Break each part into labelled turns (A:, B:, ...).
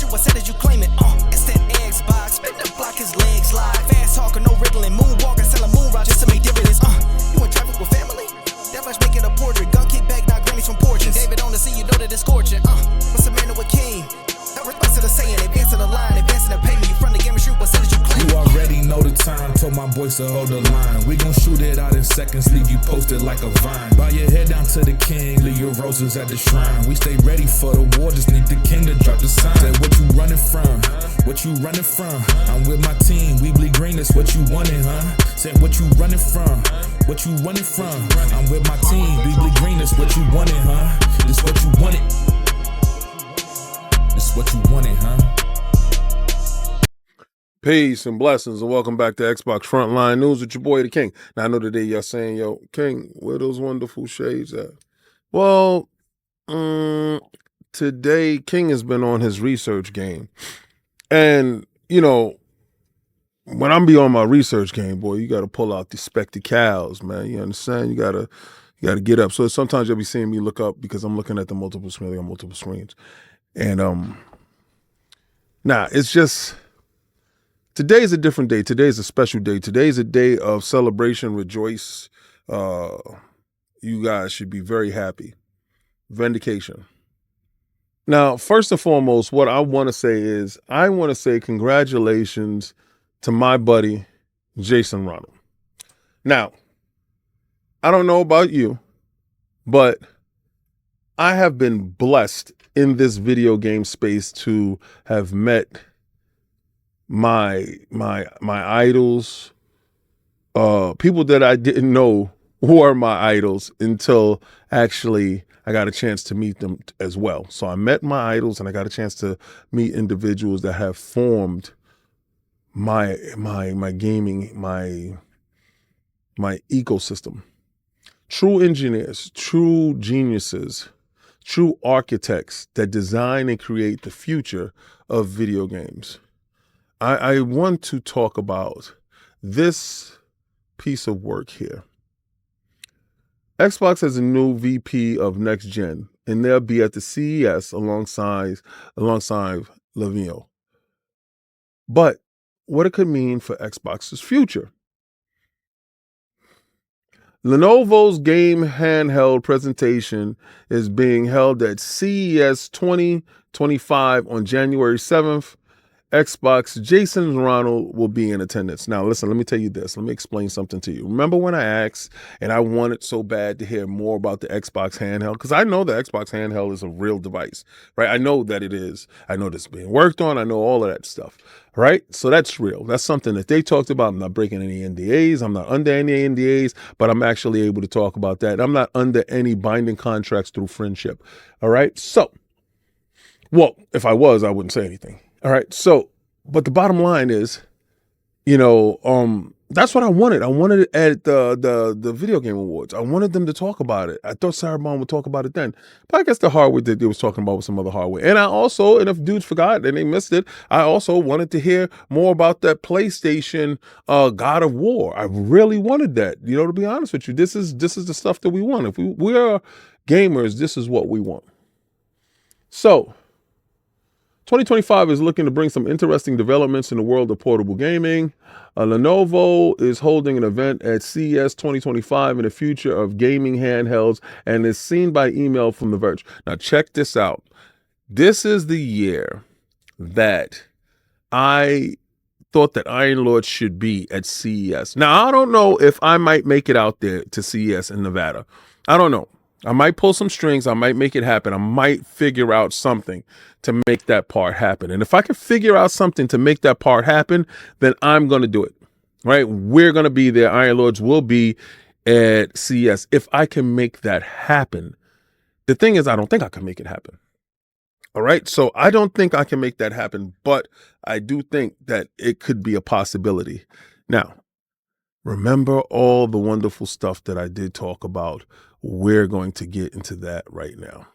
A: shoot, I said as you claim it. Instant Xbox, spin the block, his legs slide. Fast talker, no riddling, moonwalker, selling moon rock just to make dividends. You in traffic with family? That much make it a portrait. Gun kick back, not grannies from porches. David on the scene, you know that it's scorching. What's a man with king? No response to the saying, advancing the line, advancing the payment. You front the game and shoot, what said as you claim it.
B: You already know the time, told my boys to hold the line. We gon' shoot it out in seconds, leave you posted like a vine. Bow your head down to the king, leave your roses at the shrine. We stay ready for the war, just need the king to drop the sign. Say what you running from, what you running from? I'm with my team, we bleed green, that's what you wanted, huh? Say what you running from, what you running from? I'm with my team, we bleed green, that's what you wanted, huh? This what you wanted. This what you wanted, huh?
C: Peace and blessings, and welcome back to Xbox Frontline News with your boy, the King. Now, I know today y'all saying, yo, King, where those wonderful shades at? Well, today King has been on his research game. And, you know, when I'm be on my research game, boy, you got to pull out the spectacles, man. You understand? You got to get up. So sometimes you'll be seeing me look up because I'm looking at the multiple screens. And, it's just... Today is a different day. Today is a special day. Today is a day of celebration, rejoice. You guys should be very happy. Vindication. Now, first and foremost, what I want to say is I want to say congratulations to my buddy, Jason Ronald. Now, I don't know about you, but I have been blessed in this video game space to have met my idols, people that I didn't know were my idols until actually I got a chance to meet them as well. So I met my idols and I got a chance to meet individuals that have formed my gaming, my ecosystem. True engineers, true geniuses, true architects that design and create the future of video games. I want to talk about this piece of work here. Xbox has a new VP of Next Gen, and they'll be at the CES alongside Levino. But what it could mean for Xbox's future. Lenovo's game handheld presentation is being held at CES 2025 on January 7th. Xbox Jason Ronald will be in attendance. Now, listen, let me tell you this. Let me explain something to you. Remember when I asked and I wanted so bad to hear more about the Xbox handheld? Because I know the Xbox handheld is a real device, right? I know that it is. I know this being worked on. I know all of that stuff, right? So that's real. That's something that they talked about. I'm not breaking any NDAs. I'm not under any NDAs, but I'm actually able to talk about that. I'm not under any binding contracts through friendship, all right? So, well, if I was, I wouldn't say anything. All right. So, but the bottom line is, that's what I wanted. I wanted it at the Video Game Awards. I wanted them to talk about it. I thought Sarah Bond would talk about it then. But I guess the hardware that they was talking about was some other hardware. And I also, and if dudes forgot and they missed it, I also wanted to hear more about that PlayStation God of War. I really wanted that. To be honest with you, this is the stuff that we want. If we are gamers, this is what we want. So 2025 is looking to bring some interesting developments in the world of portable gaming. Lenovo is holding an event at CES 2025 in the future of gaming handhelds and is seen by email from The Verge. Now, check this out. This is the year that I thought that Iron Lord should be at CES. Now, I don't know if I might make it out there to CES in Nevada. I don't know. I might pull some strings. I might make it happen. I might figure out something to make that part happen. And if I can figure out something to make that part happen, then I'm going to do it, right? We're going to be there. Iron Lords will be at CES. If I can make that happen. The thing is, I don't think I can make it happen. All right. So I don't think I can make that happen, but I do think that it could be a possibility. Now, remember all the wonderful stuff that I did talk about. We're going to get into that right now.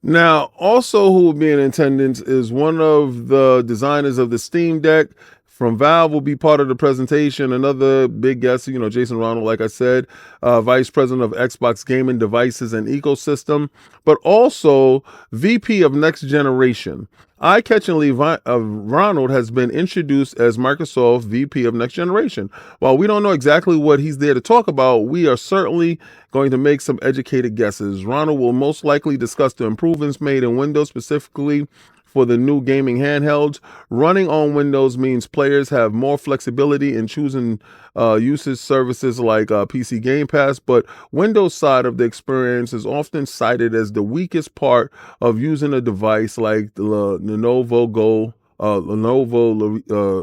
C: Now, also who will be in attendance is one of the designers of the Steam Deck, from Valve will be part of the presentation. Another big guest, Jason Ronald, like I said, Vice President of Xbox Gaming Devices and Ecosystem, but also VP of Next Generation. Eye-catchingly, Ronald has been introduced as Microsoft VP of Next Generation. While we don't know exactly what he's there to talk about, we are certainly going to make some educated guesses. Ronald will most likely discuss the improvements made in Windows, specifically for the new gaming handhelds. Running on Windows means players have more flexibility in choosing usage services like PC Game Pass, but Windows side of the experience is often cited as the weakest part of using a device like the Lenovo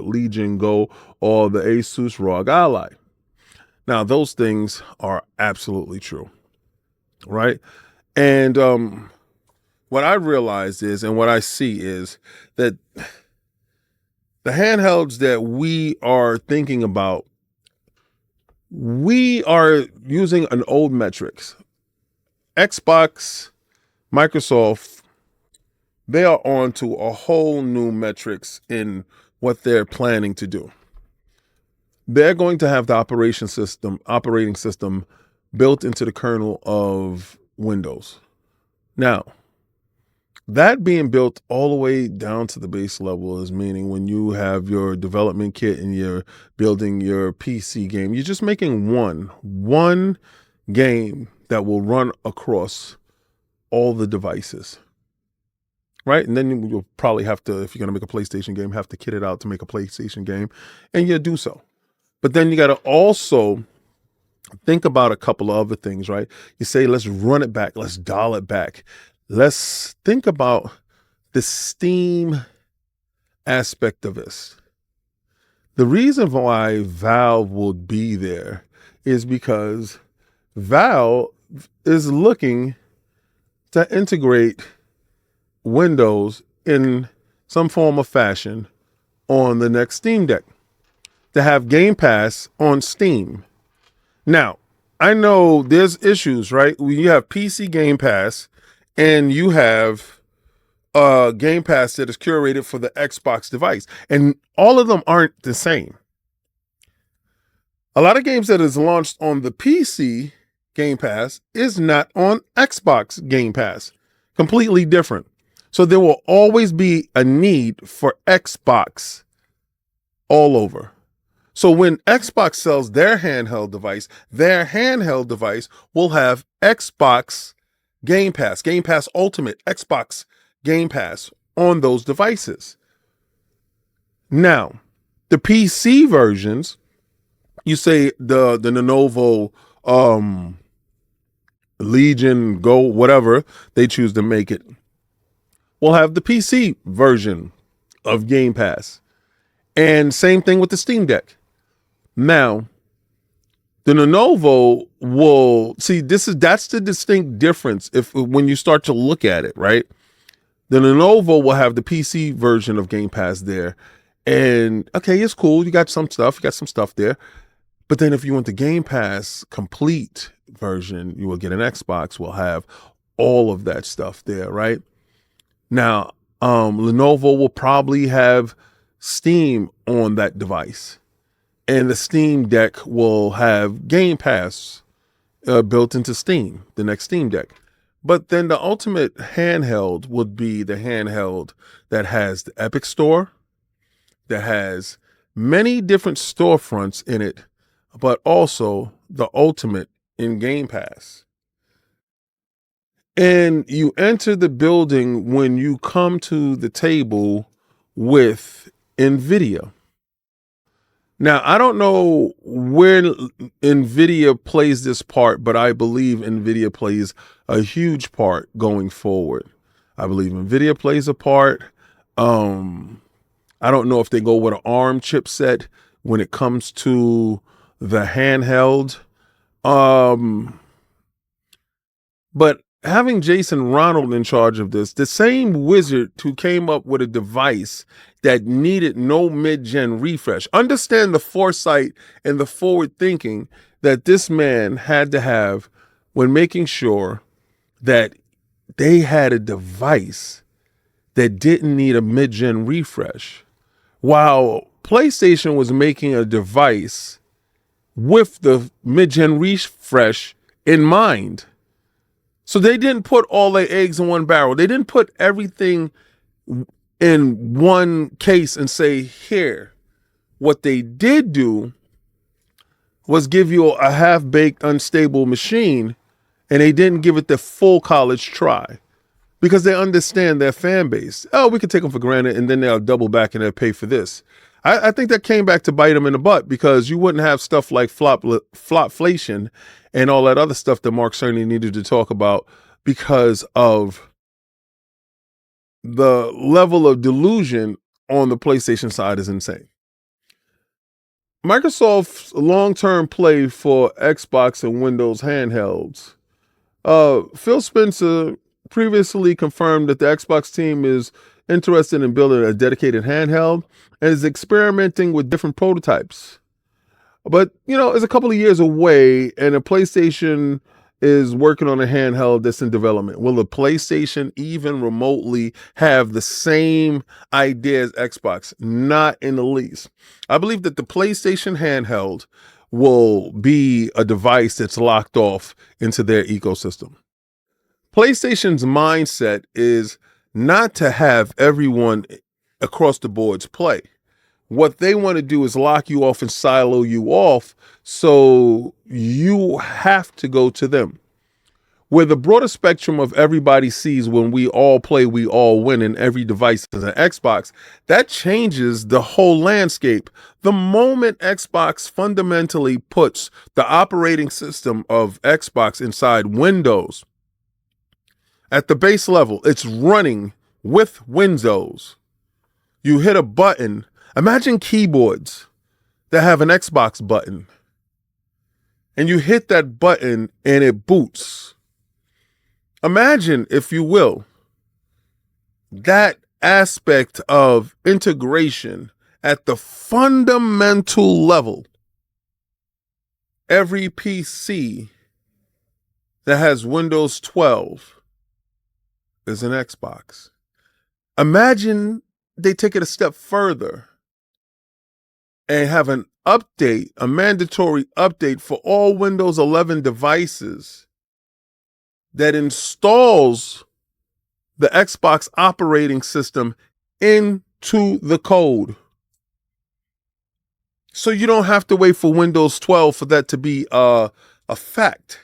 C: Legion Go or the Asus ROG Ally. Now, those things are absolutely true, right? And what I realized is, and what I see is, that the handhelds that we are thinking about, we are using an old metrics. Xbox, Microsoft, they are on to a whole new metrics in what they're planning to do. They're going to have the operating system built into the kernel of Windows. Now, that being built all the way down to the base level is meaning when you have your development kit and you're building your PC game, you're just making one game that will run across all the devices, right? And then you'll probably have to, if you're going to make a PlayStation game, have to kit it out to make a PlayStation game, and you do so. But then you got to also think about a couple of other things, right? You say, let's run it back. Let's dial it back. Let's think about the Steam aspect of this. The reason why Valve would be there is because Valve is looking to integrate Windows in some form of fashion on the next Steam Deck, to have Game Pass on Steam. Now, I know there's issues, right? When you have PC Game Pass and you have Game Pass that is curated for the Xbox device, and all of them aren't the same. A lot of games that is launched on the PC Game Pass is not on Xbox Game Pass. Completely different. So there will always be a need for Xbox all over. So when Xbox sells their handheld device will have Xbox Game Pass Ultimate, Xbox Game Pass on those devices. Now, the PC versions, you say the Lenovo Legion Go, whatever they choose to make it, will have the PC version of Game Pass. And same thing with the Steam Deck. Now, the Lenovo will see that's the distinct difference when you start to look at it, right? The Lenovo will have the PC version of Game Pass there. And okay, it's cool. You got some stuff there. But then if you want the Game Pass complete version, you will get an Xbox, will have all of that stuff there, right? Now, Lenovo will probably have Steam on that device. And the Steam Deck will have Game Pass built into Steam, the next Steam Deck. But then the ultimate handheld would be the handheld that has the Epic Store, that has many different storefronts in it, but also the ultimate in Game Pass. And you enter the building when you come to the table with NVIDIA. Now, I don't know where NVIDIA plays this part, but I believe NVIDIA plays a huge part going forward. I believe NVIDIA plays a part. I don't know if they go with an ARM chipset when it comes to the handheld. But having Jason Ronald in charge of this, the same wizard who came up with a device that needed no mid-gen refresh. Understand the foresight and the forward thinking that this man had to have when making sure that they had a device that didn't need a mid-gen refresh, while PlayStation was making a device with the mid-gen refresh in mind. So they didn't put all their eggs in one barrel. They didn't put everything in one case and say, here. What they did do was give you a half-baked, unstable machine, and they didn't give it the full college try because they understand their fan base. Oh, we can take them for granted, and then they'll double back and they'll pay for this. I think that came back to bite them in the butt because you wouldn't have stuff like flopflation and all that other stuff that Mark Cerny needed to talk about because of the level of delusion on the PlayStation side is insane. Microsoft's long-term play for Xbox and Windows handhelds. Phil Spencer previously confirmed that the Xbox team is interested in building a dedicated handheld and is experimenting with different prototypes. But, it's a couple of years away, and the PlayStation is working on a handheld that's in development. Will the PlayStation even remotely have the same idea as Xbox? Not in the least. I believe that the PlayStation handheld will be a device that's locked off into their ecosystem. PlayStation's mindset is not to have everyone across the boards play. What they want to do is lock you off and silo you off, so you have to go to them. Where the broader spectrum of everybody sees when we all play, we all win, and every device is an Xbox, that changes the whole landscape. The moment Xbox fundamentally puts the operating system of Xbox inside Windows, at the base level, it's running with Windows. You hit a button. Imagine keyboards that have an Xbox button. And you hit that button and it boots. Imagine, if you will, that aspect of integration at the fundamental level. Every PC that has Windows 12 is an Xbox. Imagine they take it a step further and have an update, a mandatory update for all Windows 11 devices that installs the Xbox operating system into the code. So you don't have to wait for Windows 12 for that to be a fact.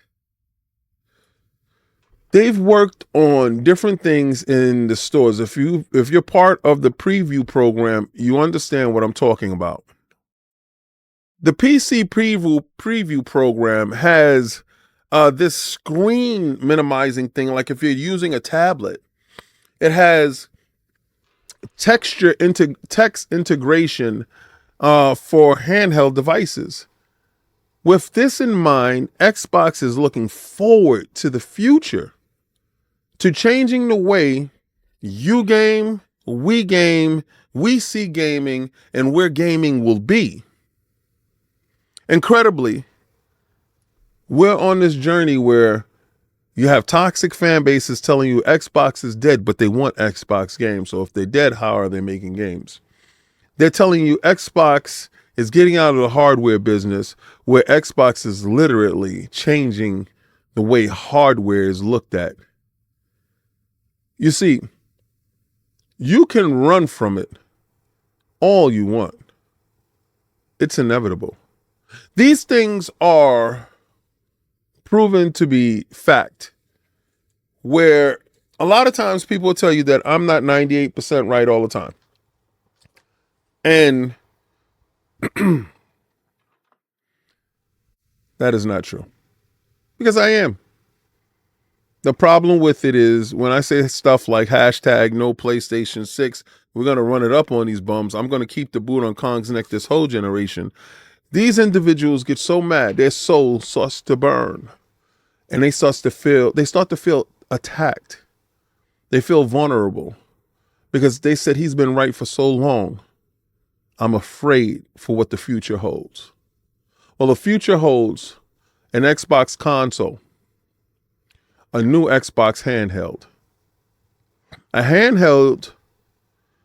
C: They've worked on different things in the stores. If you're part of the preview program, you understand what I'm talking about. The PC preview program has this screen minimizing thing. Like if you're using a tablet, it has text integration for handheld devices. With this in mind, Xbox is looking forward to the future, to changing the way you game, we see gaming, and where gaming will be. Incredibly, we're on this journey where you have toxic fan bases telling you Xbox is dead, but they want Xbox games. So if they're dead, how are they making games? They're telling you Xbox is getting out of the hardware business, where Xbox is literally changing the way hardware is looked at. You see, you can run from it all you want. It's inevitable. These things are proven to be fact, where a lot of times people will tell you that I'm not 98% right all the time. And that is not true, because I am. The problem with it is when I say stuff like hashtag no PlayStation 6, we're going to run it up on these bums. I'm going to keep the boot on Kong's neck this whole generation. These individuals get so mad, their soul starts to burn, and they start to feel attacked. They feel vulnerable because they said he's been right for so long. I'm afraid for what the future holds. Well, the future holds an Xbox console, a new Xbox handheld, a handheld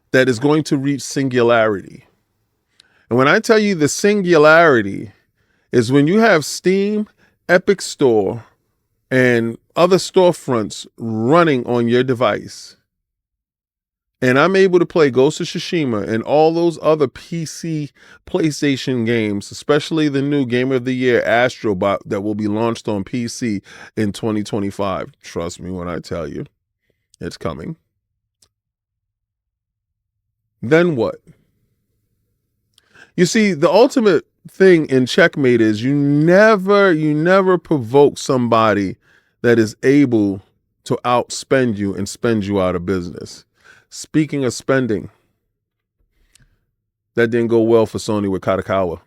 C: that is going to reach singularity. And when I tell you the singularity is when you have Steam, Epic Store, and other storefronts running on your device. And I'm able to play Ghost of Tsushima and all those other PC PlayStation games, especially the new Game of the Year Astrobot that will be launched on PC in 2025. Trust me when I tell you, it's coming. Then what? You see, the ultimate thing in checkmate is you never provoke somebody that is able to outspend you and spend you out of business. Speaking of spending, that didn't go well for Sony with Katakawa,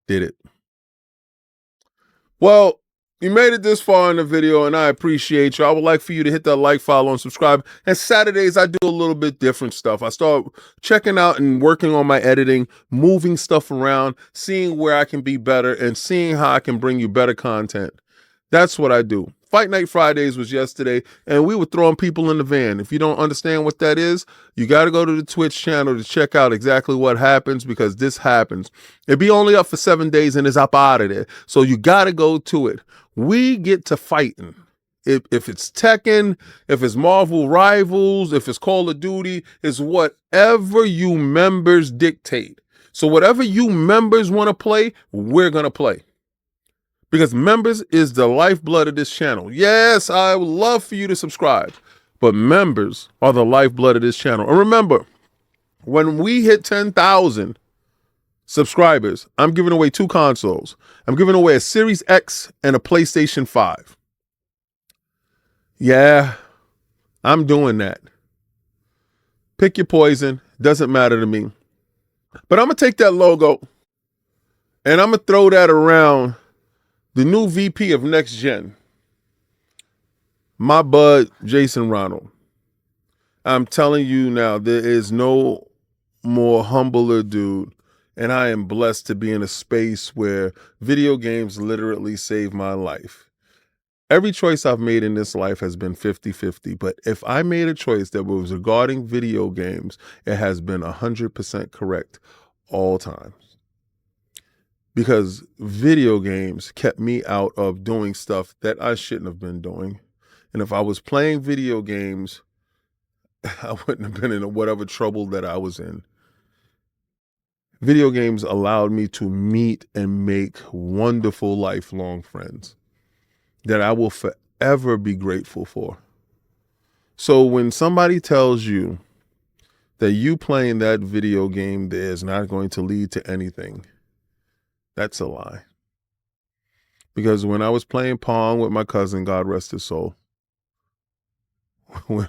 C: did it? Well, you made it this far in the video, and I appreciate you. I would like for you to hit that like, follow, and subscribe. And Saturdays, I do a little bit different stuff. I start checking out and working on my editing, moving stuff around, seeing where I can be better, and seeing how I can bring you better content. That's what I do. Fight Night Fridays was yesterday, and we were throwing people in the van. If you don't understand what that is, you got to go to the Twitch channel to check out exactly what happens, because this happens. It'd be only up for 7 days and it's up out of there. So you got to go to it. We get to fighting. If it's Tekken, if it's Marvel Rivals, if it's Call of Duty, it's whatever you members dictate. So whatever you members want to play, we're going to play. Because members is the lifeblood of this channel. Yes, I would love for you to subscribe, but members are the lifeblood of this channel. And remember, when we hit 10,000 subscribers, I'm giving away 2 consoles. I'm giving away a Series X and a PlayStation 5. Yeah, I'm doing that. Pick your poison. Doesn't matter to me. But I'm going to take that logo and I'm going to throw that around the new VP of Next Gen, my bud, Jason Ronald. I'm telling you now, there is no more humbler dude. And I am blessed to be in a space where video games literally saved my life. Every choice I've made in this life has been 50-50. But if I made a choice that was regarding video games, it has been 100% correct all times. Because video games kept me out of doing stuff that I shouldn't have been doing. And if I was playing video games, I wouldn't have been in whatever trouble that I was in. Video games allowed me to meet and make wonderful lifelong friends that I will forever be grateful for. So when somebody tells you that you playing that video game there is not going to lead to anything, that's a lie. Because when I was playing Pong with my cousin, God rest his soul, when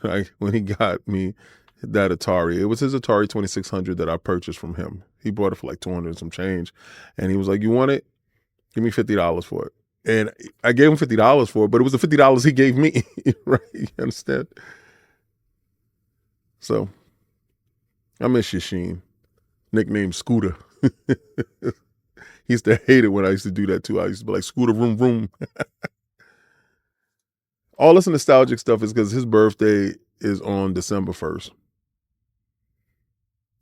C: he got me that Atari, it was his Atari 2600 that I purchased from him. He bought it for like 200 and some change. And he was like, "You want it? Give me $50 for it." And I gave him $50 for it, but it was the $50 he gave me. Right? You understand? So I miss Yashin, nicknamed Scooter. He used to hate it when I used to do that too. I used to be like, "Scooter, vroom, vroom." All this nostalgic stuff is because his birthday is on December 1st.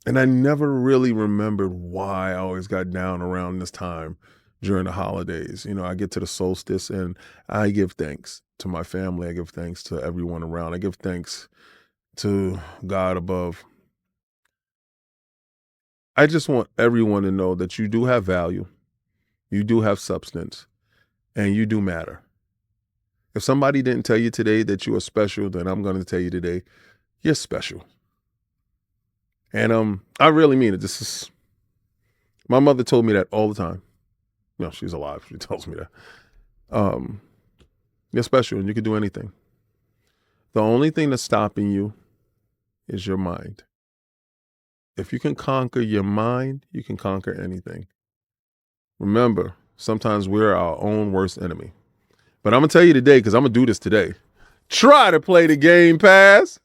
C: And I never really remembered why I always got down around this time during the holidays. You know, I get to the solstice and I give thanks to my family. I give thanks to everyone around. I give thanks to God above. I just want everyone to know that you do have value. You do have substance, and you do matter. If somebody didn't tell you today that you are special, then I'm going to tell you today, you're special. And I really mean it. My mother told me that all the time. No, she's alive. She tells me that. You're special and you can do anything. The only thing that's stopping you is your mind. If you can conquer your mind, you can conquer anything. Remember, sometimes we're our own worst enemy. But I'm going to tell you today, because I'm going to do this today. Try to play the Game Pass.